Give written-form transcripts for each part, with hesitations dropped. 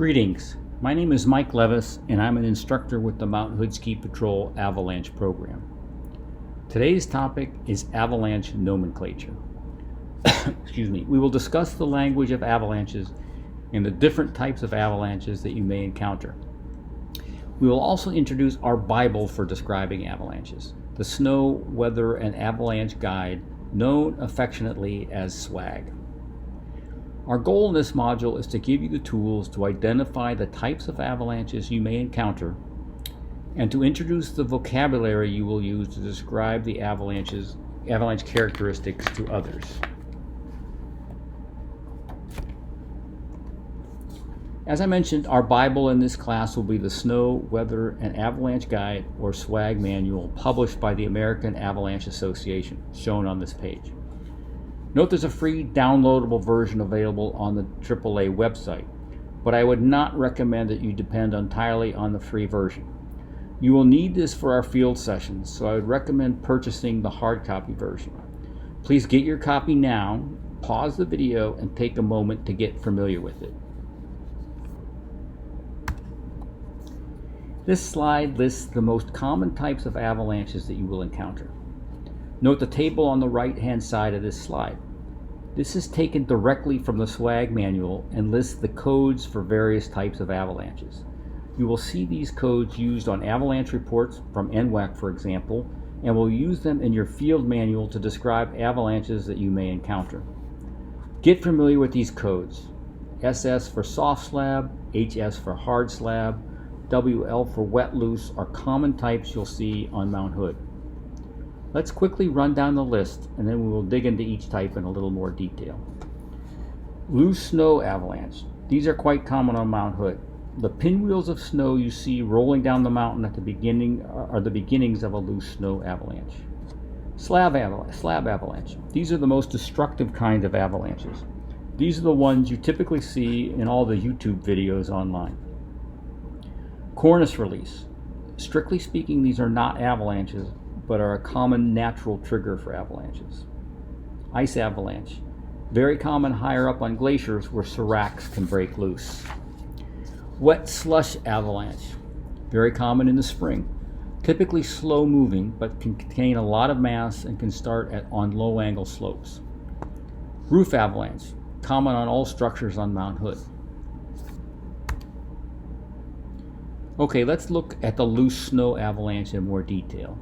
Greetings, my name is Mike Levis and I'm an instructor with the Mount Hood Ski Patrol Avalanche program. Today's topic is avalanche nomenclature. Excuse me. We will discuss the language of avalanches and the different types of avalanches that you may encounter. We will also introduce our Bible for describing avalanches, the Snow, Weather, and Avalanche Guide, known affectionately as SWAG. Our goal in this module is to give you the tools to identify the types of avalanches you may encounter and to introduce the vocabulary you will use to describe the avalanche characteristics to others. As I mentioned, our Bible in this class will be the Snow, Weather, and Avalanche Guide, or SWAG manual, published by the American Avalanche Association, shown on this page. Note there's a free downloadable version available on the AAA website, but I would not recommend that you depend entirely on the free version. You will need this for our field sessions, so I would recommend purchasing the hard copy version. Please get your copy now, pause the video, and take a moment to get familiar with it. This slide lists the most common types of avalanches that you will encounter. Note the table on the right-hand side of this slide. This is taken directly from the SWAG manual and lists the codes for various types of avalanches. You will see these codes used on avalanche reports from NWAC, for example, and will use them in your field manual to describe avalanches that you may encounter. Get familiar with these codes. SS for soft slab, HS for hard slab, WL for wet loose are common types you'll see on Mount Hood. Let's quickly run down the list and then we will dig into each type in a little more detail. Loose snow avalanche. These are quite common on Mount Hood. The pinwheels of snow you see rolling down the mountain at the beginning are the beginnings of a loose snow avalanche. Slab avalanche. These are the most destructive kind of avalanches. These are the ones you typically see in all the YouTube videos online. Cornice release. Strictly speaking, these are not avalanches, but are a common natural trigger for avalanches. Ice avalanche. Very common higher up on glaciers where seracs can break loose. Wet slush avalanche. Very common in the spring. Typically slow moving, but can contain a lot of mass and can start on low angle slopes. Roof avalanche. Common on all structures on Mount Hood. Okay, let's look at the loose snow avalanche in more detail.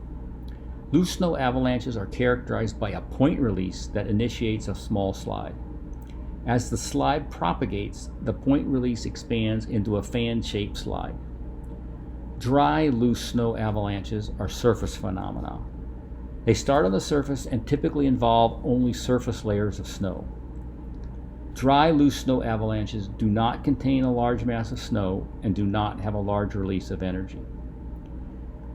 Loose snow avalanches are characterized by a point release that initiates a small slide. As the slide propagates, the point release expands into a fan-shaped slide. Dry loose snow avalanches are surface phenomena. They start on the surface and typically involve only surface layers of snow. Dry loose snow avalanches do not contain a large mass of snow and do not have a large release of energy.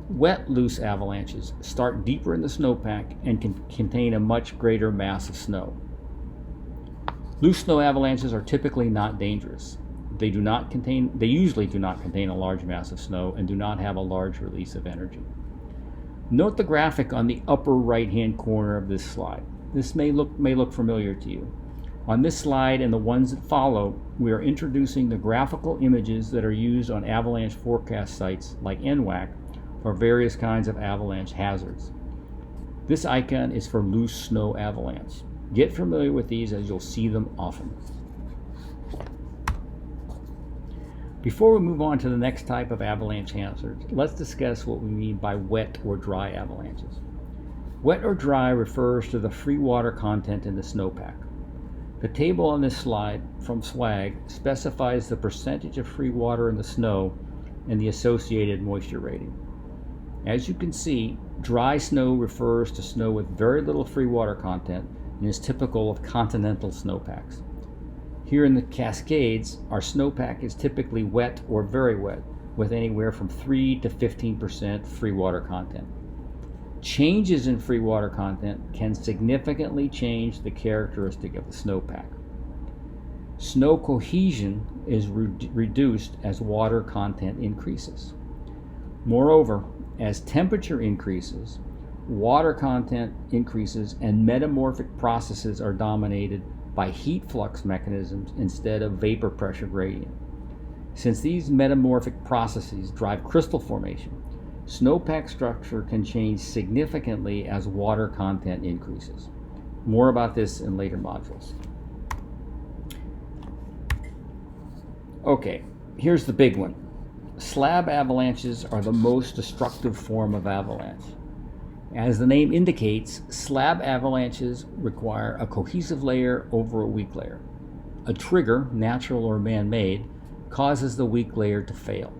Wet loose avalanches start deeper in the snowpack and can contain a much greater mass of snow. Loose snow avalanches are typically not dangerous. They usually do not contain a large mass of snow and do not have a large release of energy. Note the graphic on the upper right-hand corner of this slide. This may look familiar to you. On this slide and the ones that follow, we are introducing the graphical images that are used on avalanche forecast sites like NWAC for various kinds of avalanche hazards. This icon is for loose snow avalanche. Get familiar with these as you'll see them often. Before we move on to the next type of avalanche hazards, let's discuss what we mean by wet or dry avalanches. Wet or dry refers to the free water content in the snowpack. The table on this slide from SWAG specifies the percentage of free water in the snow and the associated moisture rating. As you can see, dry snow refers to snow with very little free water content and is typical of continental snowpacks. Here in the Cascades, our snowpack is typically wet or very wet, with anywhere from 3 to 15% free water content. Changes in free water content can significantly change the characteristic of the snowpack. Snow cohesion is reduced as water content increases. Moreover, as temperature increases, water content increases and metamorphic processes are dominated by heat flux mechanisms instead of vapor pressure gradient. Since these metamorphic processes drive crystal formation, snowpack structure can change significantly as water content increases. More about this in later modules. Okay, here's the big one. Slab avalanches are the most destructive form of avalanche. As the name indicates, slab avalanches require a cohesive layer over a weak layer. A trigger, natural or man-made, causes the weak layer to fail.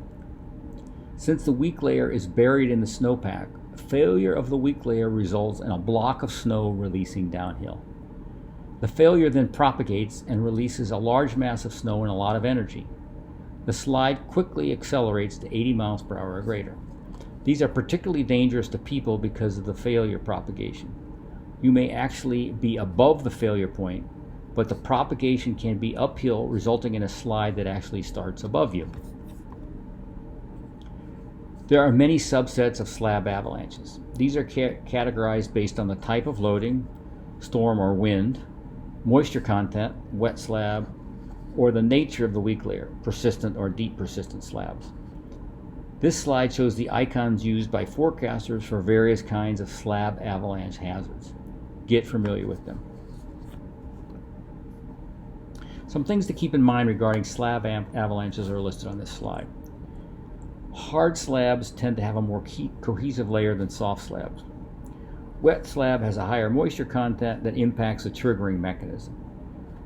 Since the weak layer is buried in the snowpack, failure of the weak layer results in a block of snow releasing downhill. The failure then propagates and releases a large mass of snow and a lot of energy. The slide quickly accelerates to 80 miles per hour or greater. These are particularly dangerous to people because of the failure propagation. You may actually be above the failure point, but the propagation can be uphill, resulting in a slide that actually starts above you. There are many subsets of slab avalanches. These are categorized based on the type of loading, storm or wind, moisture content, wet slab, or the nature of the weak layer, persistent or deep persistent slabs. This slide shows the icons used by forecasters for various kinds of slab avalanche hazards. Get familiar with them. Some things to keep in mind regarding slab avalanches are listed on this slide. Hard slabs tend to have a more cohesive layer than soft slabs. Wet slab has a higher moisture content that impacts the triggering mechanism.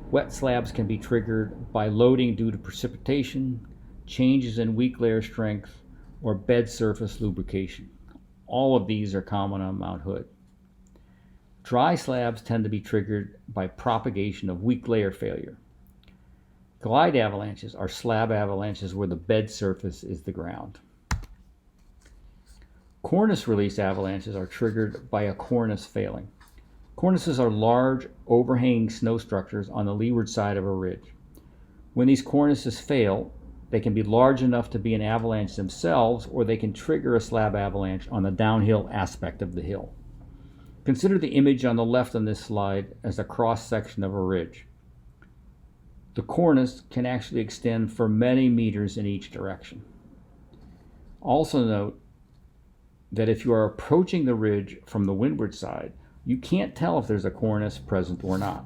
Wet slabs can be triggered by loading due to precipitation, changes in weak layer strength, or bed surface lubrication. All of these are common on Mount Hood. Dry slabs tend to be triggered by propagation of weak layer failure. Glide avalanches are slab avalanches where the bed surface is the ground. Cornice release avalanches are triggered by a cornice failing. Cornices are large, overhanging snow structures on the leeward side of a ridge. When these cornices fail, they can be large enough to be an avalanche themselves, or they can trigger a slab avalanche on the downhill aspect of the hill. Consider the image on the left on this slide as a cross-section of a ridge. The cornice can actually extend for many meters in each direction. Also note that if you are approaching the ridge from the windward side, you can't tell if there's a cornice present or not.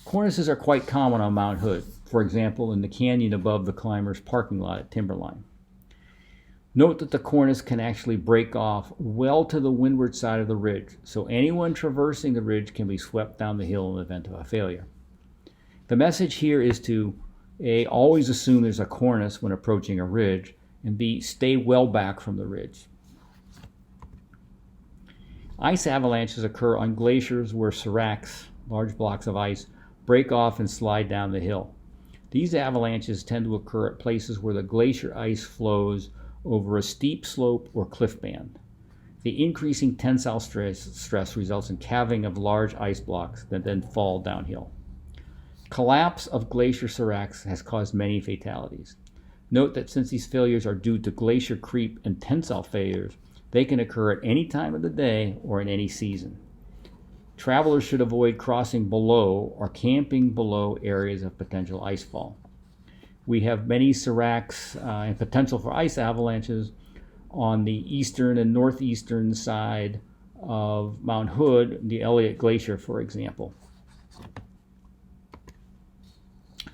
Cornices are quite common on Mount Hood, for example in the canyon above the climber's parking lot at Timberline. Note that the cornice can actually break off well to the windward side of the ridge, so anyone traversing the ridge can be swept down the hill in the event of a failure. The message here is to A, always assume there's a cornice when approaching a ridge, and B, stay well back from the ridge. Ice avalanches occur on glaciers where seracs, large blocks of ice, break off and slide down the hill. These avalanches tend to occur at places where the glacier ice flows over a steep slope or cliff band. The increasing tensile stress results in calving of large ice blocks that then fall downhill. Collapse of glacier seracs has caused many fatalities. Note that since these failures are due to glacier creep and tensile failures, they can occur at any time of the day or in any season. Travelers should avoid crossing below or camping below areas of potential icefall. We have many seracs and potential for ice avalanches on the eastern and northeastern side of Mount Hood, the Elliott Glacier, for example.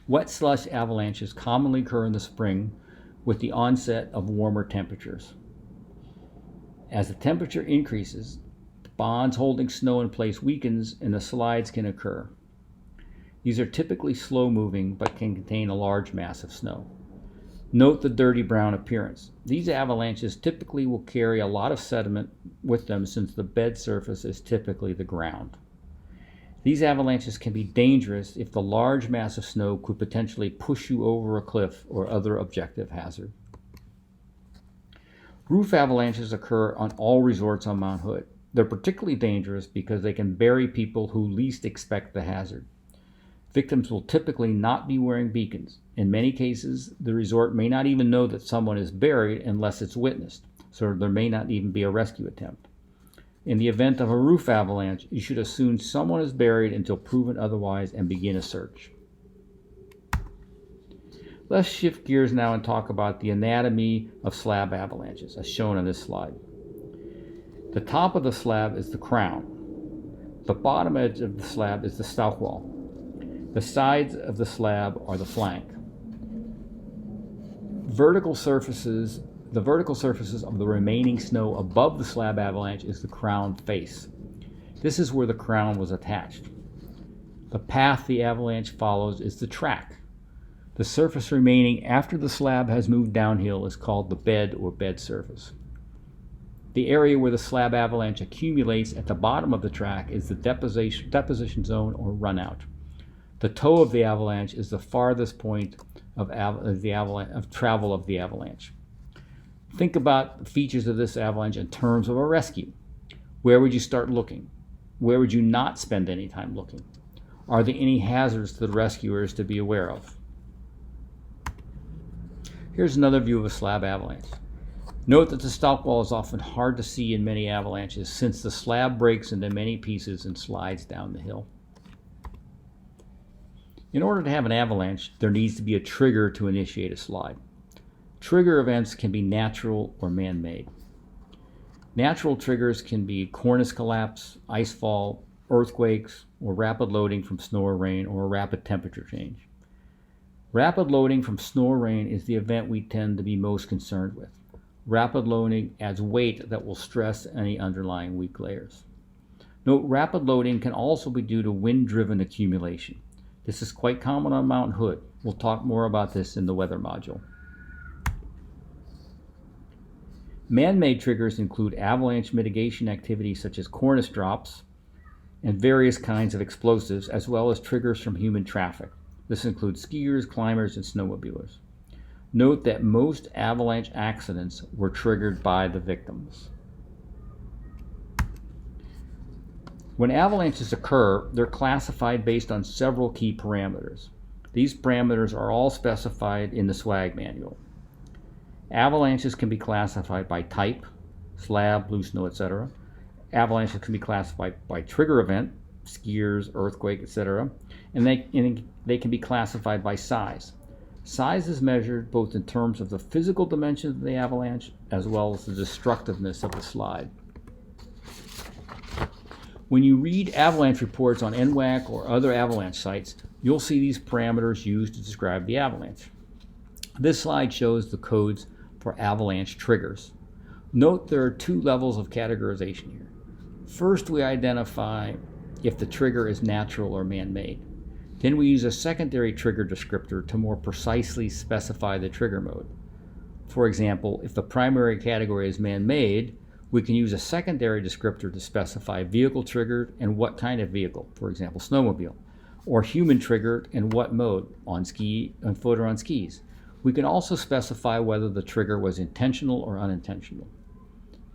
Wet slush avalanches commonly occur in the spring with the onset of warmer temperatures. As the temperature increases, the bonds holding snow in place weakens and the slides can occur. These are typically slow-moving but can contain a large mass of snow. Note the dirty brown appearance. These avalanches typically will carry a lot of sediment with them since the bed surface is typically the ground. These avalanches can be dangerous if the large mass of snow could potentially push you over a cliff or other objective hazard. Roof avalanches occur on all resorts on Mount Hood. They're particularly dangerous because they can bury people who least expect the hazard. Victims will typically not be wearing beacons. In many cases, the resort may not even know that someone is buried unless it's witnessed, so there may not even be a rescue attempt. In the event of a roof avalanche, you should assume someone is buried until proven otherwise and begin a search. Let's shift gears now and talk about the anatomy of slab avalanches, as shown on this slide. The top of the slab is the crown. The bottom edge of the slab is the stout wall. The sides of the slab are the flank. The vertical surfaces of the remaining snow above the slab avalanche is the crown face. This is where the crown was attached. The path the avalanche follows is the track. The surface remaining after the slab has moved downhill is called the bed or bed surface. The area where the slab avalanche accumulates at the bottom of the track is the deposition zone or runout. The toe of the avalanche is the farthest point of travel of the avalanche. Think about the features of this avalanche in terms of a rescue. Where would you start looking? Where would you not spend any time looking? Are there any hazards to the rescuers to be aware of? Here's another view of a slab avalanche. Note that the stout wall is often hard to see in many avalanches since the slab breaks into many pieces and slides down the hill. In order to have an avalanche, there needs to be a trigger to initiate a slide. Trigger events can be natural or man-made. Natural triggers can be cornice collapse, ice fall, earthquakes, or rapid loading from snow or rain, or a rapid temperature change. Rapid loading from snow or rain is the event we tend to be most concerned with. Rapid loading adds weight that will stress any underlying weak layers. Note, rapid loading can also be due to wind-driven accumulation. This is quite common on Mount Hood. We'll talk more about this in the weather module. Man-made triggers include avalanche mitigation activities such as cornice drops and various kinds of explosives, as well as triggers from human traffic. This includes skiers, climbers, and snowmobilers. Note that most avalanche accidents were triggered by the victims. When avalanches occur, they're classified based on several key parameters. These parameters are all specified in the SWAG manual. Avalanches can be classified by type, slab, loose snow, etc. Avalanches can be classified by trigger event, skiers, earthquake, etc. And they can be classified by size. Size is measured both in terms of the physical dimensions of the avalanche as well as the destructiveness of the slide. When you read avalanche reports on NWAC or other avalanche sites, you'll see these parameters used to describe the avalanche. This slide shows the codes for avalanche triggers. Note there are two levels of categorization here. First, we identify if the trigger is natural or man-made. Then we use a secondary trigger descriptor to more precisely specify the trigger mode. For example, if the primary category is man-made, we can use a secondary descriptor to specify vehicle triggered and what kind of vehicle, for example, snowmobile, or human triggered and what mode, on foot or on skis. We can also specify whether the trigger was intentional or unintentional.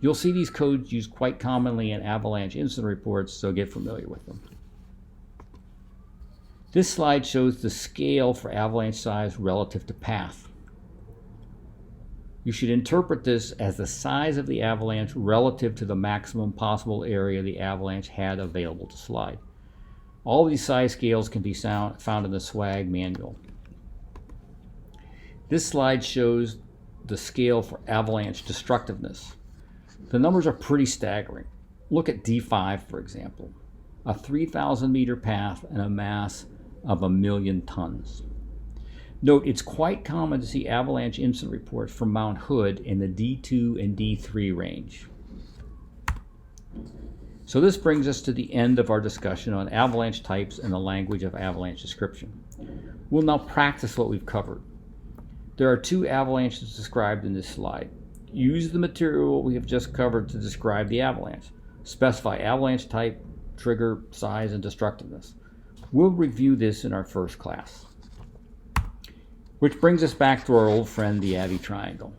You'll see these codes used quite commonly in avalanche incident reports, so get familiar with them. This slide shows the scale for avalanche size relative to path. You should interpret this as the size of the avalanche relative to the maximum possible area the avalanche had available to slide. All these size scales can be found in the SWAG manual. This slide shows the scale for avalanche destructiveness. The numbers are pretty staggering. Look at D5, for example, a 3,000 meter path and a mass of 1 million tons. Note, it's quite common to see avalanche incident reports from Mount Hood in the D2 and D3 range. So this brings us to the end of our discussion on avalanche types and the language of avalanche description. We'll now practice what we've covered. There are 2 avalanches described in this slide. Use the material we have just covered to describe the avalanche. Specify avalanche type, trigger, size, and destructiveness. We'll review this in our first class. Which brings us back to our old friend, the Avy triangle.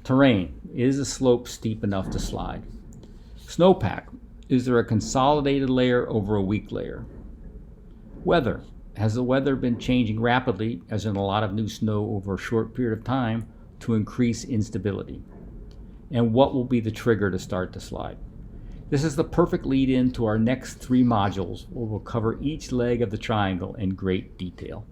Terrain. Is the slope steep enough to slide? Snowpack. Is there a consolidated layer over a weak layer? Weather. Has the weather been changing rapidly, as in a lot of new snow over a short period of time, to increase instability? And what will be the trigger to start the slide? This is the perfect lead-in to our next 3 modules, where we'll cover each leg of the triangle in great detail.